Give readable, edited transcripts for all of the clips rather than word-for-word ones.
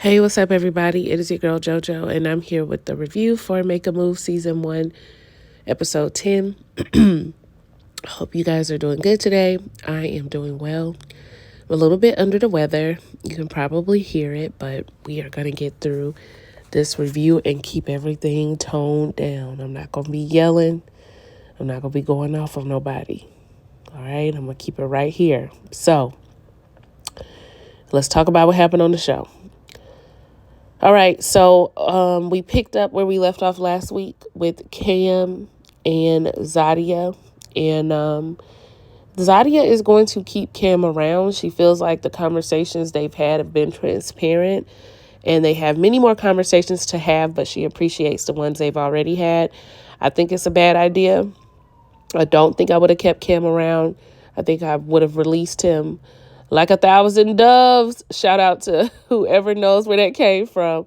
Hey, what's up, everybody? It is your girl JoJo, and I'm here with the review for Make a Move Season 1, Episode 10. Hope you guys are doing good today. I am doing well. I'm a little bit under the weather. You can probably hear it, but we are going to get through this review and keep everything toned down. I'm not going to be yelling. I'm not going to be going off on nobody. All right? I'm going to keep it right here. So, let's talk about what happened on the show. All right, so we picked up where we left off last week with Cam and Zadia. And Zadia is going to keep Cam around. She feels like the conversations they've had have been transparent. And they have many more conversations to have, but she appreciates the ones they've already had. I think it's a bad idea. I don't think I would have kept Cam around. I think I would have released him like 1,000 doves. Shout out to whoever knows where that came from.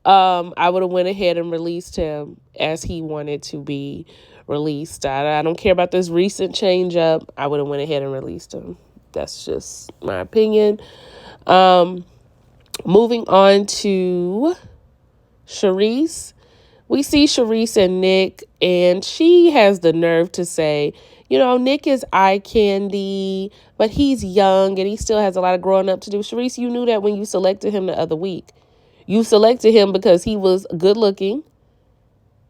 I would have went ahead and released him as he wanted to be released. I don't care about this recent change up. I would have went ahead and released him. That's just my opinion. Moving on to Sharice. We see Sharice and Nick, and she has the nerve to say, Nick is eye candy, but he's young and he still has a lot of growing up to do. Sharice, you knew that when you selected him the other week. You selected him because he was good looking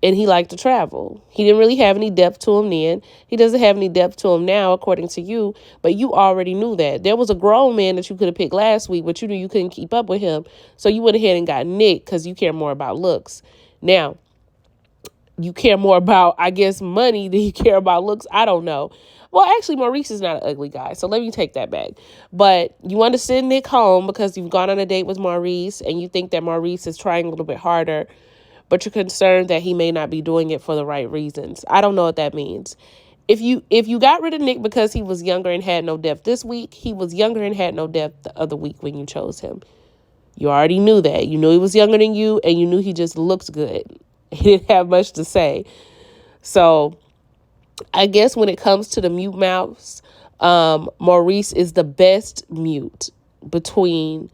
and he liked to travel. He didn't really have any depth to him then. He doesn't have any depth to him now, according to you, but you already knew that. There was a grown man that you could have picked last week, but you knew you couldn't keep up with him. So you went ahead and got Nick because you care more about looks. Now, you care more about, I guess, money than you care about looks. I don't know. Well, actually, Maurice is not an ugly guy, so let me take that back. But you want to send Nick home because you've gone on a date with Maurice and you think that Maurice is trying a little bit harder, but you're concerned that he may not be doing it for the right reasons. I don't know what that means. If you got rid of Nick because he was younger and had no depth this week, he was younger and had no depth the other week when you chose him. You already knew that. You knew he was younger than you, and you knew he just looked good. He didn't have much to say. So I guess when it comes to the mute mouths, Maurice is the best mute between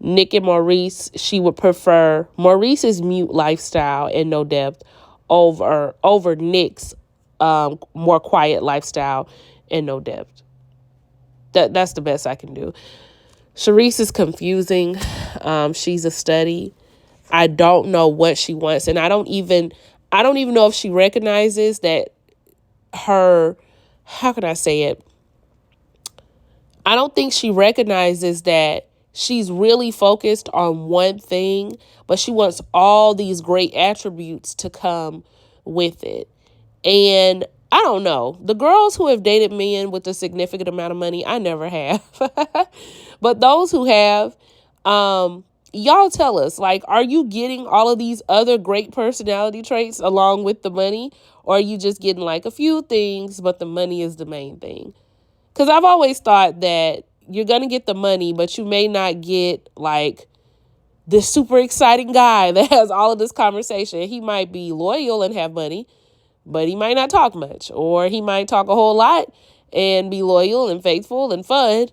Nick and Maurice. She would prefer Maurice's mute lifestyle and no depth over Nick's more quiet lifestyle and no depth. That's the best I can do. Sharice is confusing. She's a study. I don't know what she wants, and I don't even know if she recognizes that how can I say it? I don't think she recognizes that she's really focused on one thing, but she wants all these great attributes to come with it. And I don't know. The girls who have dated men with a significant amount of money, I never have. But those who have, y'all tell us, are you getting all of these other great personality traits along with the money? Or are you just getting a few things, but the money is the main thing? Because I've always thought that you're going to get the money, but you may not get this super exciting guy that has all of this conversation. He might be loyal and have money, but he might not talk much. Or he might talk a whole lot and be loyal and faithful and fun,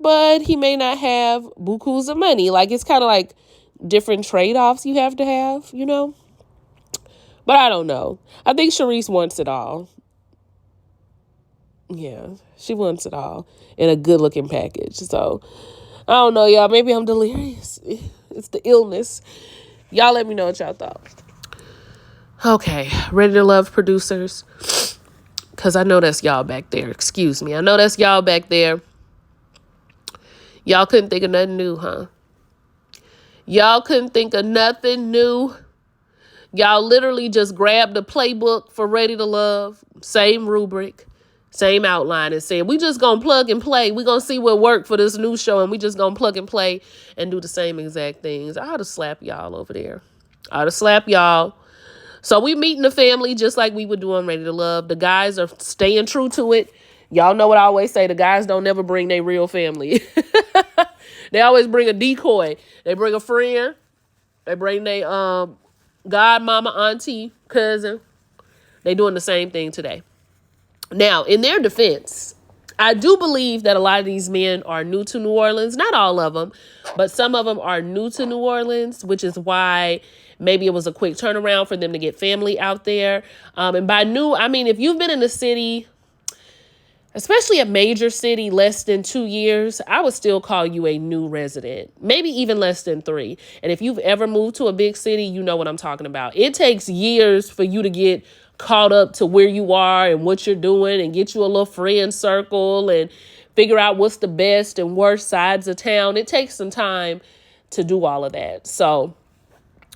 but he may not have bukus of money. It's kind of different trade-offs you have to have, But I don't know. I think Sharice wants it all. Yeah, she wants it all in a good-looking package. So, I don't know, y'all. Maybe I'm delirious. It's the illness. Y'all let me know what y'all thought. Okay, Ready to Love producers. Because I know that's y'all back there. Excuse me. I know that's y'all back there. Y'all couldn't think of nothing new, huh? Y'all couldn't think of nothing new. Y'all literally just grabbed the playbook for Ready to Love. Same rubric, same outline, and said, we just going to plug and play. We going to see what worked for this new show, and we just going to plug and play and do the same exact things. I ought to slap y'all over there. I ought to slap y'all. So we meeting the family just like we would do on Ready to Love. The guys are staying true to it. Y'all know what I always say. The guys don't never bring their real family. They always bring a decoy. They bring a friend. They bring their godmama, auntie, cousin. They doing the same thing today. Now, in their defense, I do believe that a lot of these men are new to New Orleans. Not all of them, but some of them are new to New Orleans, which is why maybe it was a quick turnaround for them to get family out there. And by new, I mean, if you've been in the city, especially a major city, less than 2 years, I would still call you a new resident, maybe even less than 3. And if you've ever moved to a big city, you know what I'm talking about. It takes years for you to get caught up to where you are and what you're doing and get you a little friend circle and figure out what's the best and worst sides of town. It takes some time to do all of that. So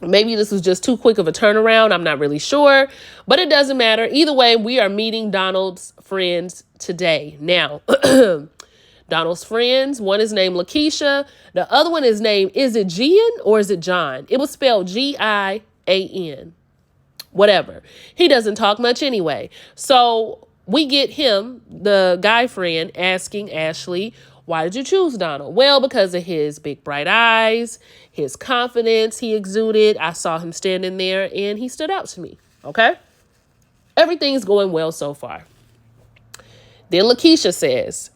maybe this was just too quick of a turnaround. I'm not really sure, but it doesn't matter. Either way, we are meeting Donald's friends today. Now, Donald's friends, one is named Lakeisha. The other one is named, is it Gian or is it John? It was spelled Gian. Whatever. He doesn't talk much anyway. So we get him, the guy friend, asking Ashley, why did you choose Donald? Well, because of his big bright eyes, his confidence he exuded. I saw him standing there and he stood out to me. Okay. Everything's going well so far. Then Lakeisha says,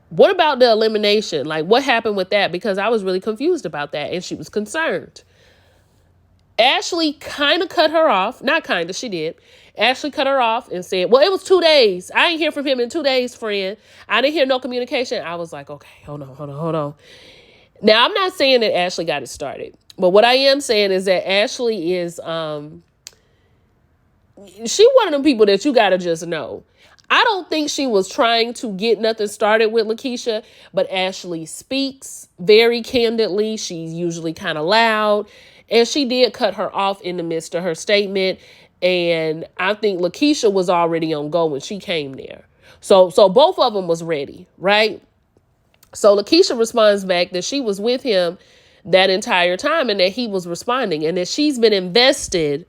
what about the elimination? Like, what happened with that? Because I was really confused about that and she was concerned. Ashley kind of cut her off. Not kind of, she did. Ashley cut her off and said, well, it was 2 days. I ain't hear from him in 2 days, friend. I didn't hear no communication. I was like, okay, hold on. Now, I'm not saying that Ashley got it started. But what I am saying is that Ashley is, she one of them people that you got to just know. I don't think she was trying to get nothing started with Lakeisha, but Ashley speaks very candidly. She's usually kind of loud. And she did cut her off in the midst of her statement. And I think Lakeisha was already on go when she came there. So both of them was ready, right? So Lakeisha responds back that she was with him that entire time and that he was responding and that she's been invested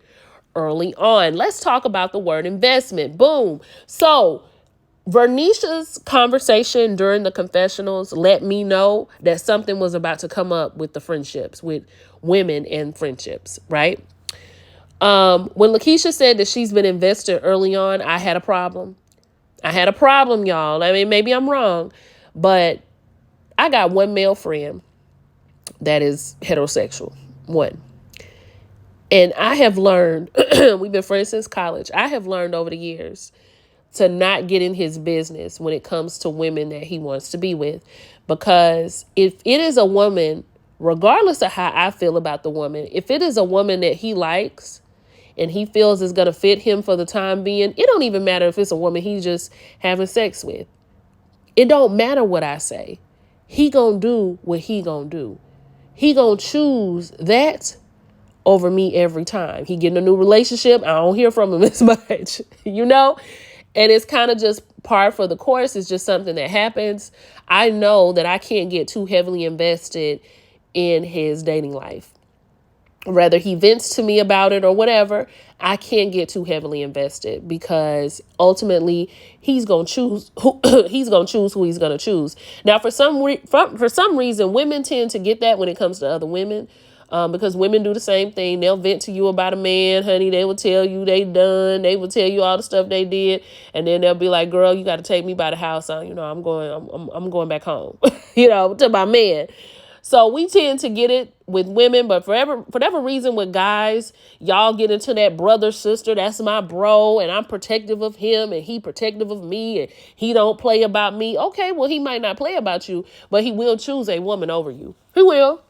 early on. Let's talk about the word investment. Boom. So Vernisha's conversation during the confessionals let me know that something was about to come up with the friendships, with women and friendships, right? When Lakeisha said that she's been invested early on, I had a problem. Y'all. I mean, maybe I'm wrong, but I got one male friend that is heterosexual. One. And I have learned, we've been friends since college. I have learned over the years to not get in his business when it comes to women that he wants to be with. Because if it is a woman, regardless of how I feel about the woman, if it is a woman that he likes and he feels is going to fit him for the time being, it don't even matter if it's a woman he's just having sex with. It don't matter what I say. He gonna do what he gonna do. He gonna choose that over me every time. He getting a new relationship. I don't hear from him as much, you know? And it's kind of just par for the course. It's just something that happens. I know that I can't get too heavily invested in his dating life. Whether he vents to me about it or whatever, I can't get too heavily invested because ultimately he's going to choose who he's going to choose. Now, for some reason, women tend to get that when it comes to other women. Because women do the same thing. They'll vent to you about a man, honey. They will tell you they done. They will tell you all the stuff they did. And then they'll be like, girl, you got to take me by the house. I'm going back home, to my man. So we tend to get it with women, but for whatever reason with guys, y'all get into that brother, sister, that's my bro, and I'm protective of him, and he protective of me, and he don't play about me. Okay, well, he might not play about you, but he will choose a woman over you. He will.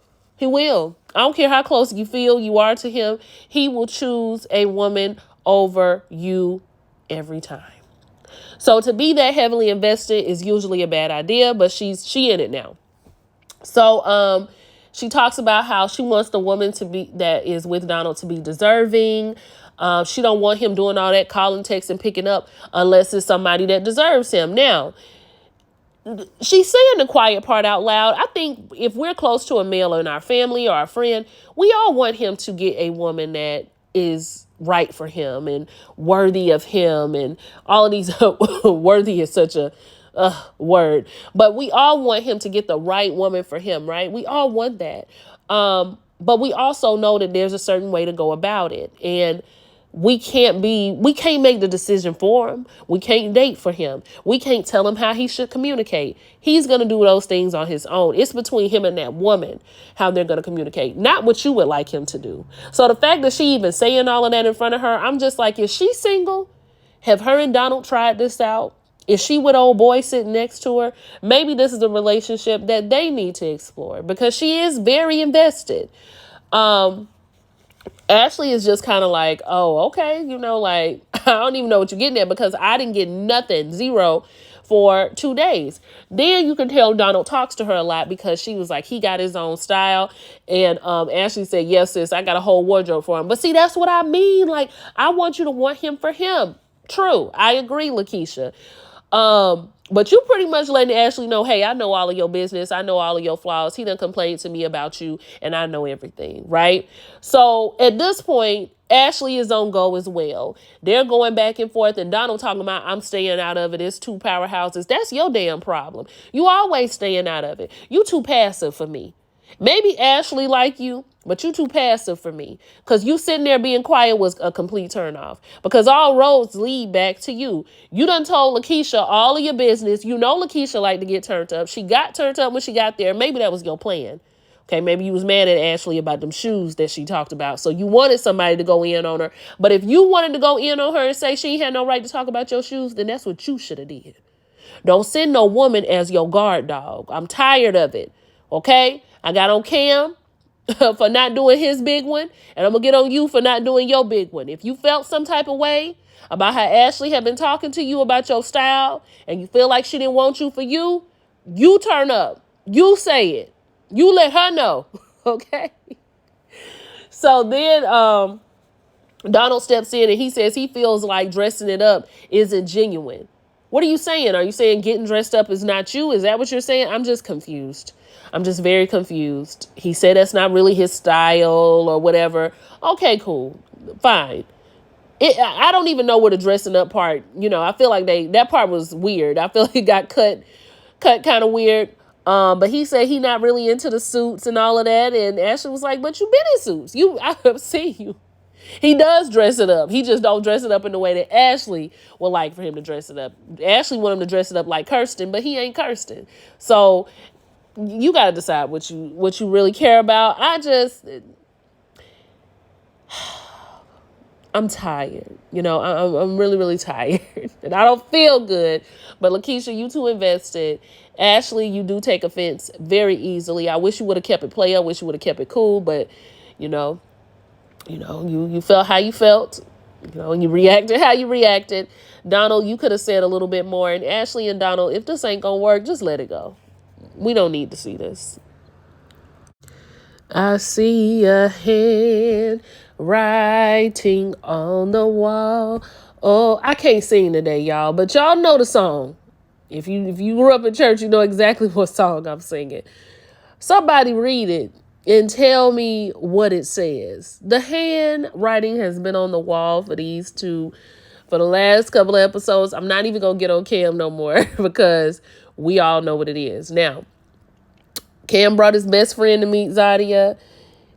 I don't care how close you feel you are to him. He will choose a woman over you every time. So to be that heavily invested is usually a bad idea, but she in it now. So she talks about how she wants the woman that is with Donald to be deserving. She don't want him doing all that calling, texting, picking up unless it's somebody that deserves him. Now, she's saying the quiet part out loud. I think if we're close to a male in our family or our friend, we all want him to get a woman that is right for him and worthy of him, and all of these worthy is such a word, but we all want him to get the right woman for him, right? We all want that. But we also know that there's a certain way to go about it. And we can't make the decision for him. We can't date for him. We can't tell him how he should communicate. He's going to do those things on his own. It's between him and that woman, how they're going to communicate, not what you would like him to do. So the fact that she even saying all of that in front of her, I'm just like, is she single? Have her and Donald tried this out? Is she with old boy sitting next to her? Maybe this is a relationship that they need to explore, because she is very invested. Ashley is just kind of like, oh, okay, like, I don't even know what you're getting at, because I didn't get nothing, zero, for 2 days. Then you can tell Donald talks to her a lot, because she was like, he got his own style. And Ashley said, yes, sis, I got a whole wardrobe for him. But see, that's what I mean. Like, I want you to want him for him. True. I agree, Lakeisha. But you pretty much letting Ashley know, hey, I know all of your business. I know all of your flaws. He done complained to me about you, and I know everything, right? So at this point, Ashley is on go as well. They're going back and forth, and Donald talking about, I'm staying out of it. It's two powerhouses. That's your damn problem. You always staying out of it. You too passive for me. Maybe Ashley like you, but you too passive for me. Because you sitting there being quiet was a complete turnoff. Because all roads lead back to you. You done told Lakeisha all of your business. You know Lakeisha like to get turned up. She got turned up when she got there. Maybe that was your plan. Okay, maybe you was mad at Ashley about them shoes that she talked about. So you wanted somebody to go in on her. But if you wanted to go in on her and say she had no right to talk about your shoes, then that's what you should have did. Don't send no woman as your guard dog. I'm tired of it. Okay? I got on Cam for not doing his big one, and I'm going to get on you for not doing your big one. If you felt some type of way about how Ashley had been talking to you about your style, and you feel like she didn't want you for you, you turn up. You say it. You let her know. Okay? So then Donald steps in and he says he feels like dressing it up isn't genuine. What are you saying? Are you saying getting dressed up is not you? Is that what you're saying? I'm just confused. I'm just very confused. He said that's not really his style or whatever. Okay, cool. Fine. I don't even know where the dressing up part, I feel like that part was weird. I feel like it got cut kind of weird. But he said he not really into the suits and all of that. And Ashley was like, but you been in suits. I have seen you. He does dress it up. He just don't dress it up in the way that Ashley would like for him to dress it up. Ashley want him to dress it up like Kirsten, but he ain't Kirsten. So you got to decide what you really care about. I'm tired. I'm really, really tired. And I don't feel good. But Lakeisha, you too invested. Ashley, you do take offense very easily. I wish you would have kept it play. I wish you would have kept it cool. But, you felt how you felt, and you reacted how you reacted. Donald, you could have said a little bit more. And Ashley and Donald, if this ain't going to work, just let it go. We don't need to see this. I see a hand writing on the wall. Oh, I can't sing today, y'all, but y'all know the song. If you grew up in church, you know exactly what song I'm singing. Somebody read it and tell me what it says. The handwriting has been on the wall for these two for the last couple of episodes. I'm not even going to get on Cam no more because we all know what it is. Now, Cam brought his best friend to meet Zadia.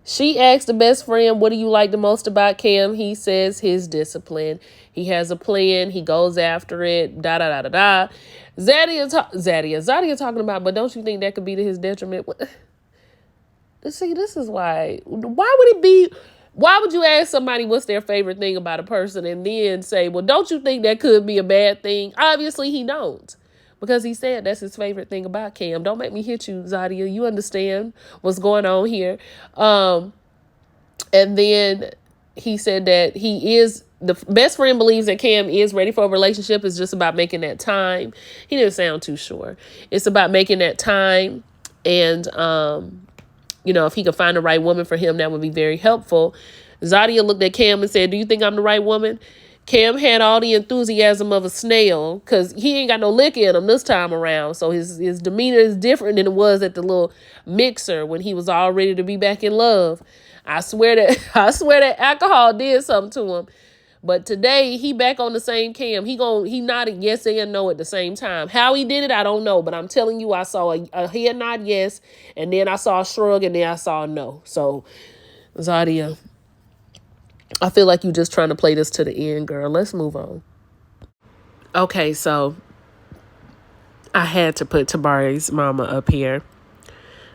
She asked the best friend, what do you like the most about Cam? He says his discipline. He has a plan. He goes after it. Da-da-da-da-da. Zadia talking about, but don't you think that could be to his detriment? See, this is why would you ask somebody what's their favorite thing about a person and then say, well, don't you think that could be a bad thing? Obviously he don't, because he said that's his favorite thing about Cam. Don't make me hit you, Zadia. You understand what's going on here. And then he said that the best friend believes that Cam is ready for a relationship. It's just about making that time. He didn't sound too sure. It's about making that time. And, if he could find the right woman for him, that would be very helpful. Zadia looked at Cam and said, do you think I'm the right woman? Cam had all the enthusiasm of a snail because he ain't got no lick in him this time around. So his demeanor is different than it was at the little mixer when he was all ready to be back in love. I swear that alcohol did something to him. But today he back on the same Cam. He nodded yes and no at the same time. How he did it, I don't know. But I'm telling you, I saw a head nod yes, and then I saw a shrug, and then I saw a no. So Zadia, I feel like you just trying to play this to the end, girl. Let's move on. Okay, so I had to put Tavaris Mama up here.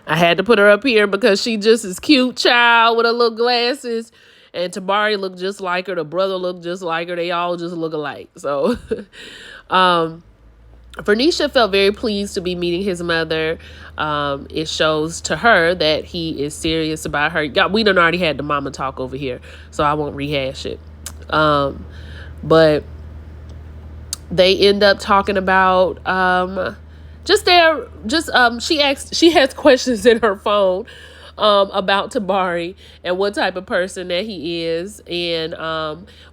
I had to put her up here because she just is cute, child, with her little glasses. And Tabari looked just like her. The brother looked just like her. They all just look alike. So, Vernisha felt very pleased to be meeting his mother. It shows to her that he is serious about her. We done already had the mama talk over here, so I won't rehash it. But they end up talking about she has questions in her phone about Tabari and what type of person that he is, and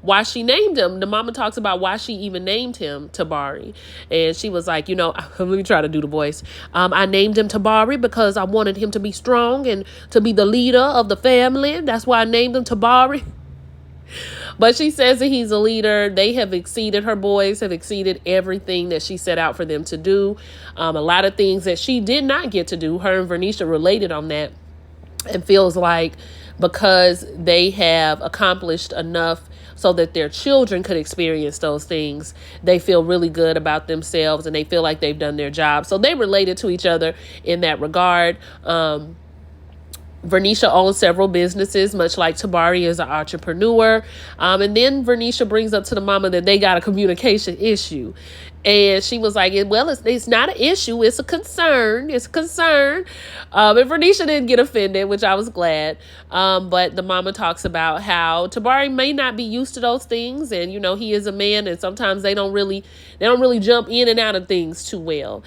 why she named him. The mama talks about why she even named him Tabari, and she was like, let me try to do the voice. I named him Tabari because I wanted him to be strong and to be the leader of the family. That's why I named him Tabari. But she says that he's a leader. Her boys have exceeded everything that she set out for them to do. A lot of things that she did not get to do. Her and Vernisha related on that, and feels like because they have accomplished enough so that their children could experience those things, they feel really good about themselves and they feel like they've done their job. So they related to each other in that regard. Vernisha owns several businesses, much like Tabari is an entrepreneur. And then Vernisha brings up to the mama that they got a communication issue. And she was like, well, it's not an issue. It's a concern. It's a concern. And Vernisha didn't get offended, which I was glad. But the mama talks about how Tabari may not be used to those things. And, he is a man, and sometimes they don't really jump in and out of things too well.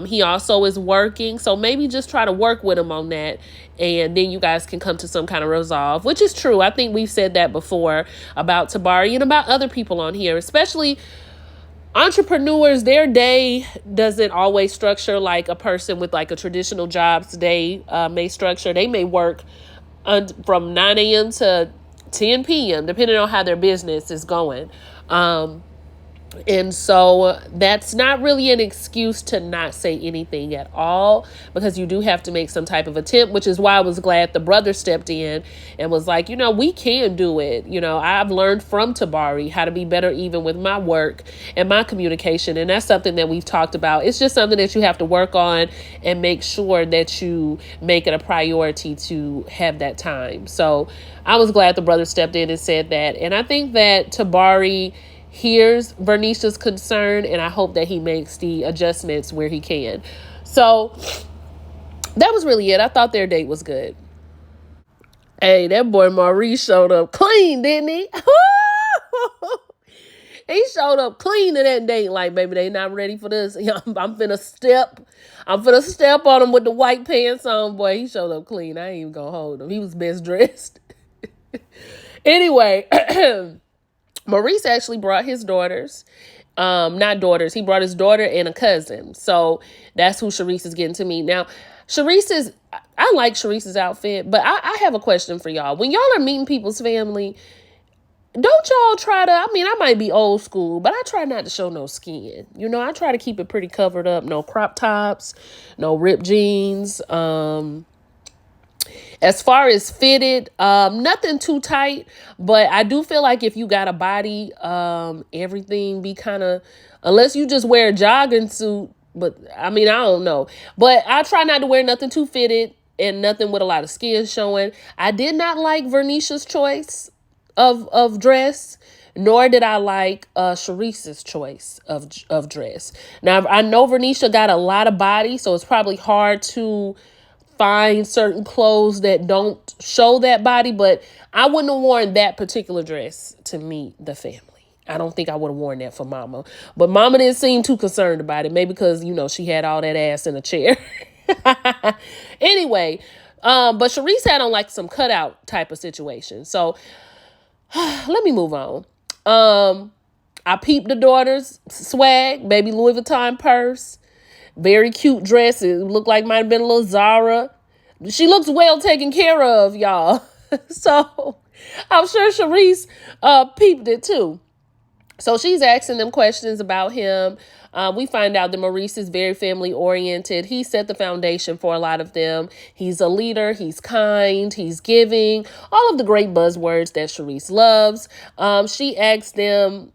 He also is working. So maybe just try to work with him on that. And then you guys can come to some kind of resolve, which is true. I think we've said that before about Tabari and about other people on here, especially entrepreneurs. Their day doesn't always structure like a person with like a traditional job's day may structure. They may work from 9 a.m. to 10 p.m. depending on how their business is going. And so that's not really an excuse to not say anything at all, because you do have to make some type of attempt, which is why I was glad the brother stepped in and was like, we can do it. I've learned from Tabari how to be better even with my work and my communication. And that's something that we've talked about. It's just something that you have to work on and make sure that you make it a priority to have that time. So I was glad the brother stepped in and said that. And I think that Tabari hears Vernisha's concern, and I hope that he makes the adjustments where he can. So that was really it. I thought their date was good. Hey, that boy Maurice showed up clean, didn't he? He showed up clean to that date. Like, baby, they not ready for this. I'm finna step on him with the white pants on. Boy, he showed up clean. I ain't even gonna hold him. He was best dressed. Anyway, Maurice actually brought his daughters. Not daughters. He brought his daughter and a cousin. So that's who Sharice is getting to meet. Now, I like Sharice's outfit, but I have a question for y'all. When y'all are meeting people's family, don't y'all try to, I might be old school, but I try not to show no skin. I try to keep it pretty covered up. No crop tops, no ripped jeans. As far as fitted, nothing too tight, but I do feel like if you got a body, everything be kind of, unless you just wear a jogging suit, but I don't know. But I try not to wear nothing too fitted and nothing with a lot of skin showing. I did not like Vernisha's choice of dress, nor did I like Sharice's choice of dress. Now, I know Vernisha got a lot of body, so it's probably hard to find certain clothes that don't show that body, but I wouldn't have worn that particular dress to meet the family. I don't think I would have worn that for Mama, but Mama didn't seem too concerned about it. Maybe because, she had all that ass in a chair. Anyway, but Sharice had on like some cutout type of situation. So let me move on. I peeped the daughter's swag, baby Louis Vuitton purse. Very cute dress. It looked like might have been a little Zara. She looks well taken care of, y'all. So I'm sure Sharice peeped it too. So she's asking them questions about him. We find out that Maurice is very family oriented. He set the foundation for a lot of them. He's a leader. He's kind. He's giving. All of the great buzzwords that Sharice loves. She asks them,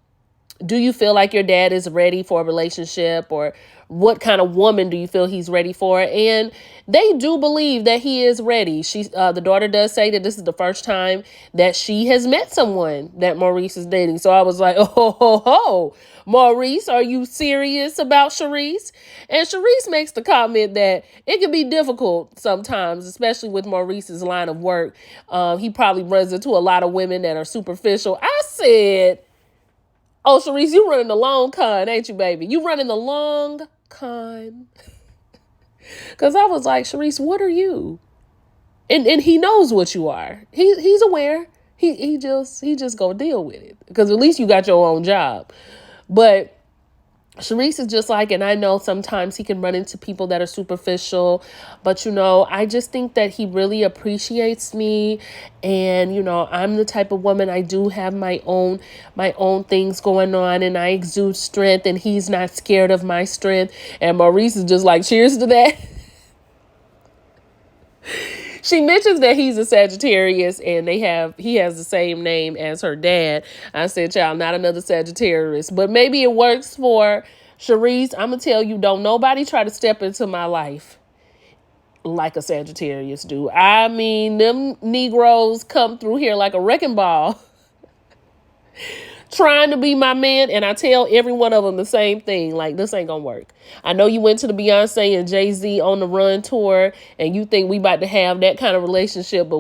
do you feel like your dad is ready for a relationship, or what kind of woman do you feel he's ready for? And they do believe that he is ready. The daughter does say that this is the first time that she has met someone that Maurice is dating. So I was like, oh, ho, ho. Maurice, are you serious about Sharice? And Sharice makes the comment that it can be difficult sometimes, especially with Maurice's line of work. He probably runs into a lot of women that are superficial. I said, oh, Sharice, you running the long con, ain't you, baby? You running the long con. Because I was like, Sharice, what are you? And he knows what you are. He's aware. He just gonna deal with it. Because at least you got your own job. But Sharice is just like, and I know sometimes he can run into people that are superficial, but, I just think that he really appreciates me. And, I'm the type of woman, I do have my own things going on, and I exude strength, and he's not scared of my strength. And Maurice is just like, cheers to that. She mentions that he's a Sagittarius and he has the same name as her dad. I said, child, not another Sagittarius, but maybe it works for Sharice. I'm going to tell you, don't nobody try to step into my life like a Sagittarius do. I mean, them Negroes come through here like a wrecking ball trying to be my man, and I tell every one of them the same thing, like, this ain't gonna work. I know you went to the Beyonce and Jay-Z on the Run tour, and you think we about to have that kind of relationship, but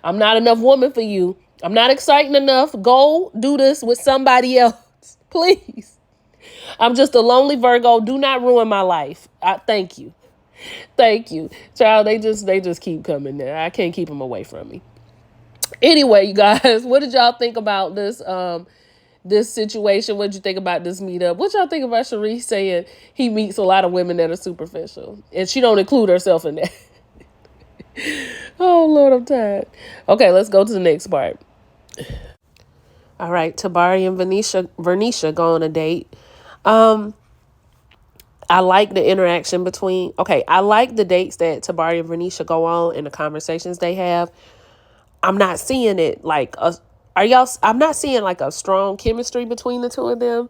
I'm not enough woman for you. I'm not exciting enough. Go do this with somebody else, please. I'm just a lonely Virgo. Do not ruin my life. Thank you. Thank you. Child, they just keep coming there. I can't keep them away from me. Anyway, you guys, what did y'all think about this situation? What did you think about this meetup? What y'all think about Sharice saying he meets a lot of women that are superficial, and she don't include herself in that? Oh, Lord, I'm tired. Okay, let's go to the next part. All right, Tabari and Vernisha go on a date. I like the interaction I like the dates that Tabari and Vernisha go on and the conversations they have. I'm not seeing it I'm not seeing like a strong chemistry between the two of them.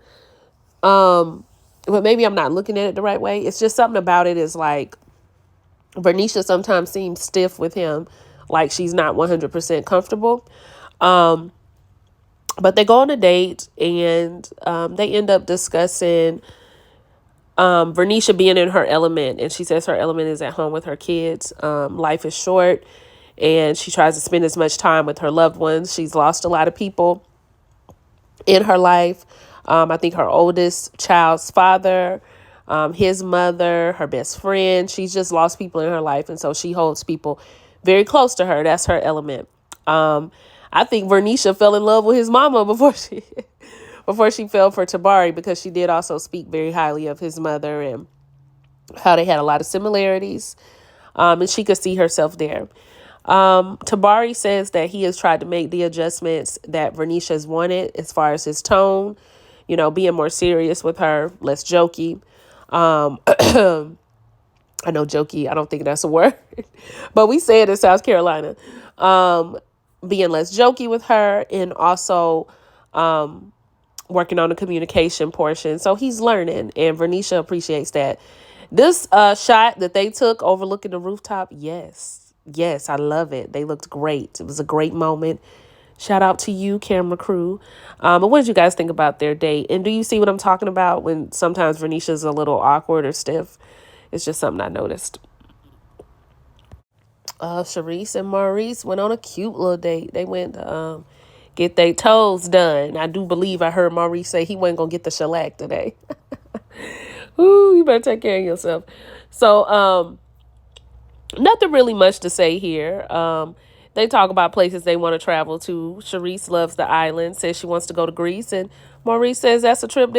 But maybe I'm not looking at it the right way. It's just something about it is like Vernisha sometimes seems stiff with him, like she's not 100% comfortable. But they go on a date and they end up discussing Vernisha being in her element. And she says her element is at home with her kids. Life is short. And she tries to spend as much time with her loved ones. She's lost a lot of people in her life. I think her oldest child's father, his mother, her best friend. She's just lost people in her life. And so she holds people very close to her. That's her element. I think Vernisha fell in love with his mama before she fell for Tabari, because she did also speak very highly of his mother and how they had a lot of similarities. And she could see herself there. Tabari says that he has tried to make the adjustments that Vernisha has wanted as far as his tone, being more serious with her, less jokey. I know jokey, I don't think that's a word, but we say it in South Carolina. Being less jokey with her, and also working on the communication portion. So he's learning, and Vernisha appreciates that. This shot that they took overlooking the rooftop, yes, I love it. They looked great. It was a great moment. Shout out to you, camera crew. But what did you guys think about their date? And do you see what I'm talking about when sometimes Vernisha's a little awkward or stiff? It's just something I noticed. Sharice and Maurice went on a cute little date. They went to get their toes done. I do believe I heard Maurice say he wasn't going to get the shellac today. Ooh, you better take care of yourself. So, nothing really much to say here. They talk about places they want to travel to. Sharice loves the island, says she wants to go to Greece, and Maurice says that's a trip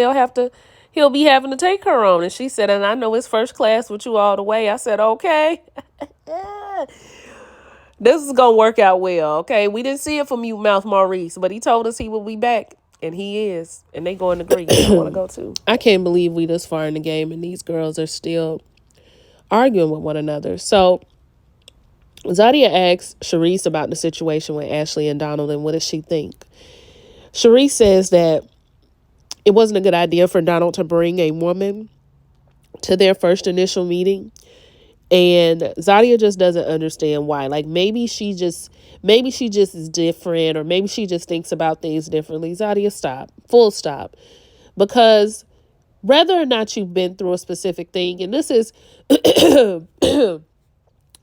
he'll be having to take her on. And she said, and I know it's first class with you all the way. I said, okay. This is going to work out well, okay? We didn't see it from Mute Mouth Maurice, but he told us he will be back And he is. And they going to Greece. I want to go too. I can't believe we this far in the game and these girls are still arguing with one another. So Zadia asks Sharice about the situation with Ashley and Donald and what does she think? Sharice says that it wasn't a good idea for Donald to bring a woman to their first initial meeting. And Zadia just doesn't understand why. Like maybe she just is different, or maybe she just thinks about things differently. Zadia, stop. Full stop. Because whether or not you've been through a specific thing, and this is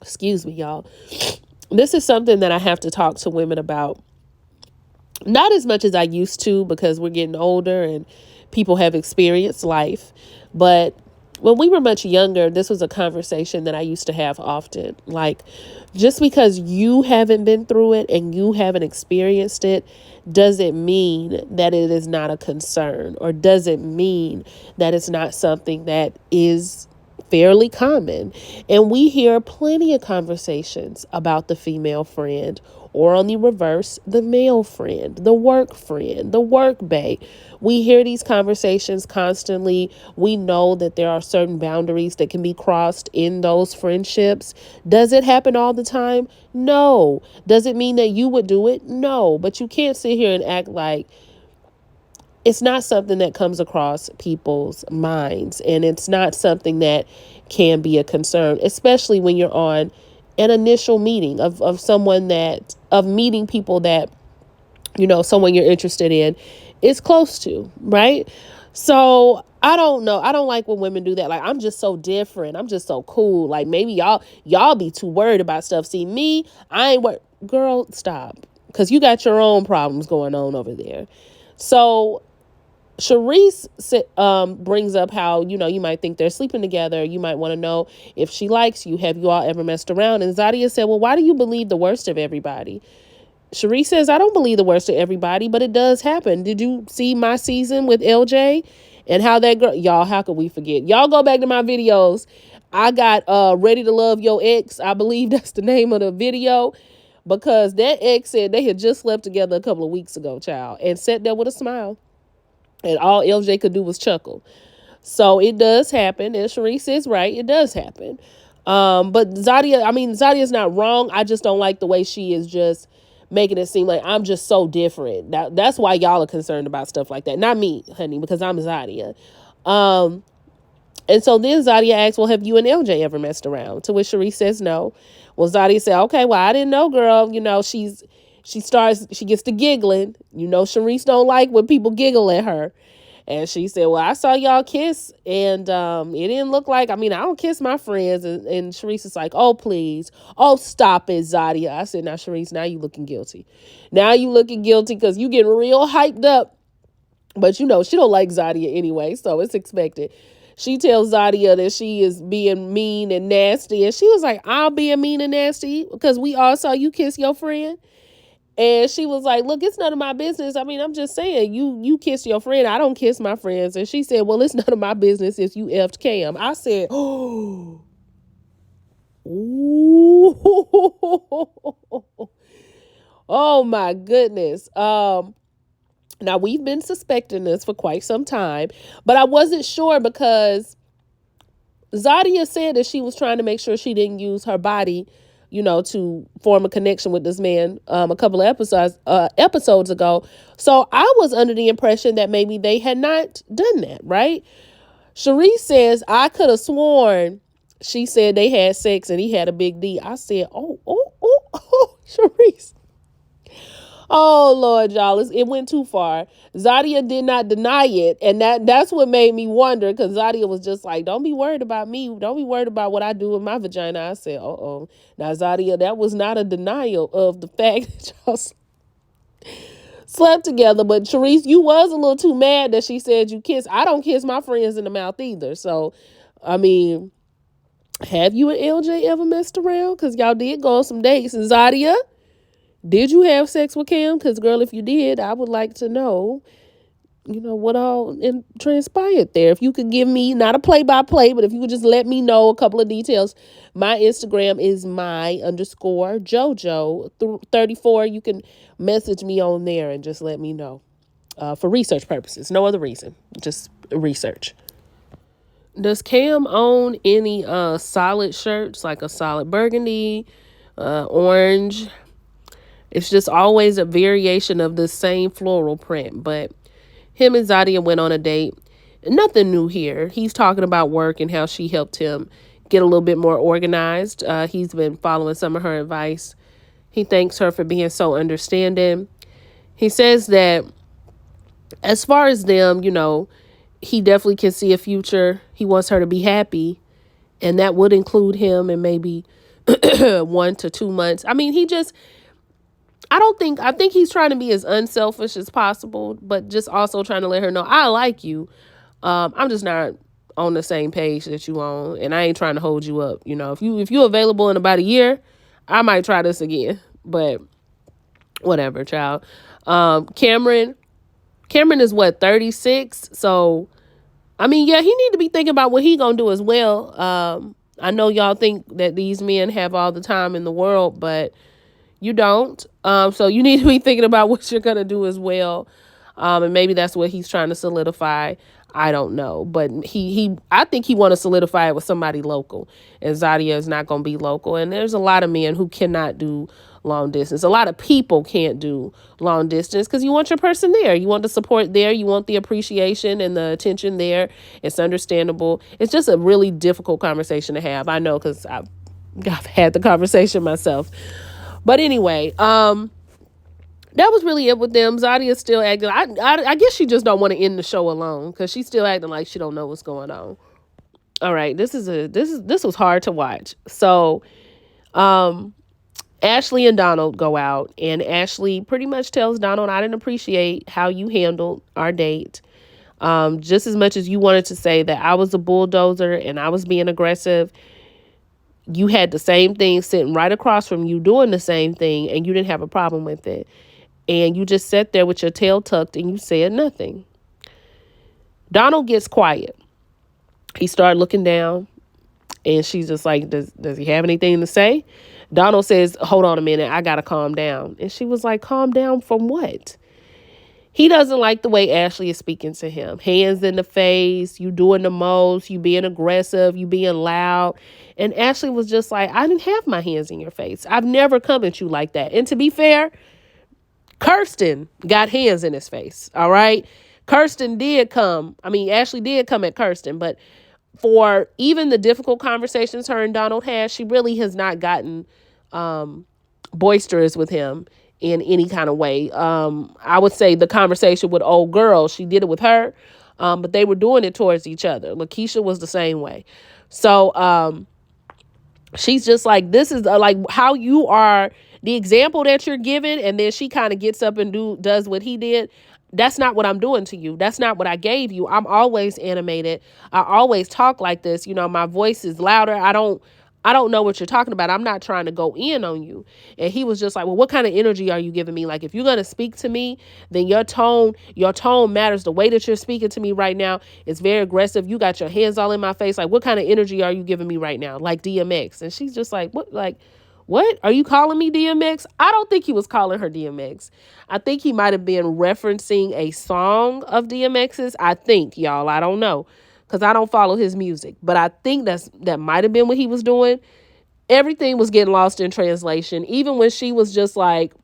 excuse me, y'all. This is something that I have to talk to women about. Not as much as I used to, because we're getting older and people have experienced life. But when we were much younger, this was a conversation that I used to have often. Like, just because you haven't been through it and you haven't experienced it doesn't mean that it is not a concern, or doesn't mean that it's not something that is fairly common. And we hear plenty of conversations about the female friend, or on the reverse, the male friend, the work bae. We hear these conversations constantly. We know that there are certain boundaries that can be crossed in those friendships. Does it happen all the time? No. Does it mean that you would do it? No. But you can't sit here and act like it's not something that comes across people's minds, and it's not something that can be a concern, especially when you're on an initial meeting of meeting people that, someone you're interested in is close to, right? So I don't know. I don't like when women do that. Like, I'm just so different. I'm just so cool. Like, maybe y'all be too worried about stuff. See, me, I ain't worried. Girl, stop. Because you got your own problems going on over there. So Sharice brings up how, you might think they're sleeping together. You might want to know if she likes you. Have you all ever messed around? And Zadia said, well, why do you believe the worst of everybody? Sharice says, I don't believe the worst of everybody, but it does happen. Did you see my season with LJ and how that girl, y'all, how could we forget? Y'all go back to my videos. I got Ready to Love Your Ex. I believe that's the name of the video, because that ex said they had just slept together a couple of weeks ago, child, and sat there with a smile. And all LJ could do was chuckle. So it does happen. And Sharice is right. It does happen. But Zadia's not wrong. I just don't like the way she is just making it seem like I'm just so different. That's why y'all are concerned about stuff like that. Not me, honey, because I'm Zadia. And so then Zadia asks, well, have you and LJ ever messed around? To which Sharice says no. Well, Zadia said, okay, well, I didn't know, girl. She gets to giggling. Sharice don't like when people giggle at her. And she said, well, I saw y'all kiss, and it didn't look like, I don't kiss my friends. And Sharice is like, oh, please. Oh, stop it, Zadia. I said, now, Sharice, now you looking guilty. Now you looking guilty because you getting real hyped up. But, she don't like Zadia anyway, so it's expected. She tells Zadia that she is being mean and nasty. And she was like, I'm being mean and nasty because we all saw you kiss your friend. And she was like, look, it's none of my business. I'm just saying, you kiss your friend. I don't kiss my friends. And she said, well, it's none of my business if you effed Cam. I said, oh, oh my goodness. Now, we've been suspecting this for quite some time, but I wasn't sure because Zadia said that she was trying to make sure she didn't use her body, to form a connection with this man a couple of episodes ago. So I was under the impression that maybe they had not done that, right? Sharice says, I could have sworn she said they had sex and he had a big D. I said, oh, Sharice. Oh, Lord, y'all, it went too far. Zadia did not deny it. And that's what made me wonder, because Zadia was just like, don't be worried about me. Don't be worried about what I do with my vagina. I said, uh-oh. Now, Zadia, that was not a denial of the fact that y'all slept together. But, Sharice, you was a little too mad that she said you kissed. I don't kiss my friends in the mouth either. So, have you and LJ ever messed around? Because y'all did go on some dates. And Zadia, did you have sex with Cam? Because, girl, if you did, I would like to know, what all transpired there. If you could give me, not a play-by-play, but if you could just let me know a couple of details. My Instagram is my_JoJo34. You can message me on there and just let me know. for research purposes. No other reason, just research. Does Cam own any solid shirts, like a solid burgundy, orange? It's just always a variation of the same floral print. But him and Zadia went on a date. Nothing new here. He's talking about work and how she helped him get a little bit more organized. He's been following some of her advice. He thanks her for being so understanding. He says that as far as them, he definitely can see a future. He wants her to be happy, and that would include him in maybe 1 to 2 months. I mean, I think he's trying to be as unselfish as possible, but just also trying to let her know, I like you. I'm just not on the same page that you on, and I ain't trying to hold you up. If you available in about a year, I might try this again, but whatever, child. Cameron is what, 36? So, I mean, yeah, he need to be thinking about what he gonna do as well. I know y'all think that these men have all the time in the world, but you don't. So you need to be thinking about what you're gonna do as well. And maybe that's what he's trying to solidify. I don't know, but I think he want to solidify it with somebody local, and Zadia is not going to be local. And there's a lot of men who cannot do long distance. A lot of people can't do long distance because you want your person there. You want the support there. You want the appreciation and the attention there. It's understandable. It's just a really difficult conversation to have. I know, because I've had the conversation myself. But anyway, that was really it with them. Zadia's still acting. I guess she just don't want to end the show alone, because she's still acting like she don't know what's going on. All right, this was hard to watch. So, Ashley and Donald go out, and Ashley pretty much tells Donald, I didn't appreciate how you handled our date. Just as much as you wanted to say that I was a bulldozer and I was being aggressive, you had the same thing sitting right across from you doing the same thing, and you didn't have a problem with it. And you just sat there with your tail tucked and you said nothing. Donald gets quiet. He started looking down, and she's just like, does he have anything to say? Donald says, hold on a minute, I gotta calm down. And she was like, calm down from what? He doesn't like the way Ashley is speaking to him. Hands in the face, you doing the most, you being aggressive, you being loud. And Ashley was just like, I didn't have my hands in your face. I've never come at you like that. And to be fair, Kirsten got hands in his face, all right? Ashley did come at Kirsten, but for even the difficult conversations her and Donald had, she really has not gotten boisterous with him in any kind of way. I would say the conversation with old girl, she did it with her, but they were doing it towards each other. Lakeisha was the same way. So she's just like, this is like how you are, the example that you're giving, and then she kind of gets up and does what he did. That's not what I'm doing to you. That's not what I gave you. I'm always animated. I always talk like this. My voice is louder. I don't know what you're talking about. I'm not trying to go in on you. And he was just like, well, what kind of energy are you giving me? Like, if you're going to speak to me, then your tone matters. The way that you're speaking to me right now is very aggressive. You got your hands all in my face. Like, what kind of energy are you giving me right now? Like DMX. And she's just like, what? Like, what? Are you calling me DMX? I don't think he was calling her DMX. I think he might have been referencing a song of DMX's. I think, y'all. I don't know, because I don't follow his music. But I think that might have been what he was doing. Everything was getting lost in translation. Even when she was just like,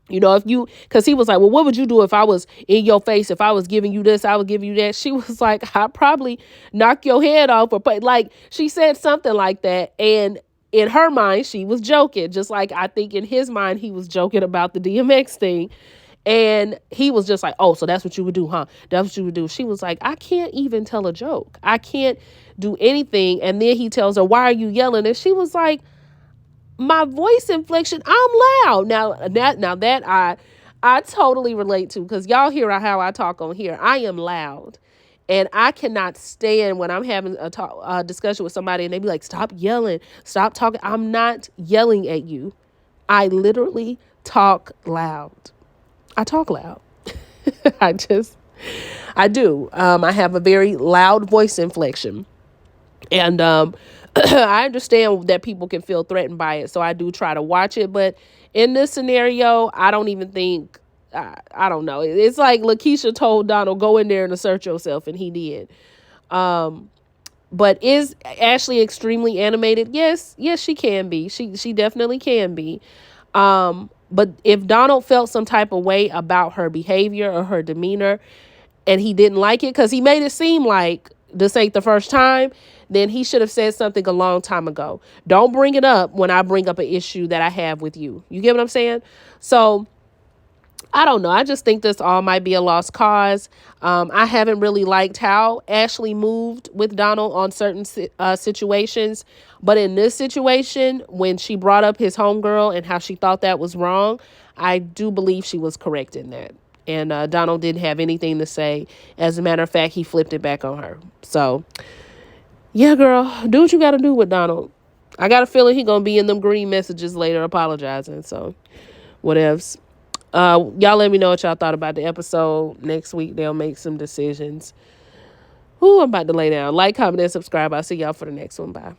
because he was like, well, what would you do if I was in your face? If I was giving you this, I would give you that. She was like, I'd probably knock your head off. Like, she said something like that. And in her mind, she was joking. Just like I think in his mind, he was joking about the DMX thing. And he was just like, oh, so that's what you would do, huh? That's what you would do. She was like, I can't even tell a joke. I can't do anything. And then he tells her, why are you yelling? And she was like, my voice inflection, I'm loud. Now that I totally relate to, because y'all hear how I talk on here. I am loud. And I cannot stand when I'm having a discussion with somebody and they be like, stop yelling, stop talking. I'm not yelling at you. I literally talk loud. I talk loud. I do. I have a very loud voice inflection. And I understand that people can feel threatened by it. So I do try to watch it. But in this scenario, I don't even think I don't know. It's like Lakeisha told Donald, go in there and assert yourself, and he did. But is Ashley extremely animated? Yes, she can be. She definitely can be. But if Donald felt some type of way about her behavior or her demeanor, and he didn't like it, because he made it seem like this ain't the first time, then he should have said something a long time ago. Don't bring it up when I bring up an issue that I have with you. You get what I'm saying? So I don't know. I just think this all might be a lost cause. I haven't really liked how Ashley moved with Donald on certain situations. But in this situation, when she brought up his homegirl and how she thought that was wrong, I do believe she was correct in that. And Donald didn't have anything to say. As a matter of fact, he flipped it back on her. So, yeah, girl, do what you got to do with Donald. I got a feeling he going to be in them green messages later apologizing. So, whatevs. Y'all let me know what y'all thought about the episode. Next week they'll make some decisions. I'm about to lay down. Like, comment, and subscribe. I'll see y'all for the next one. Bye.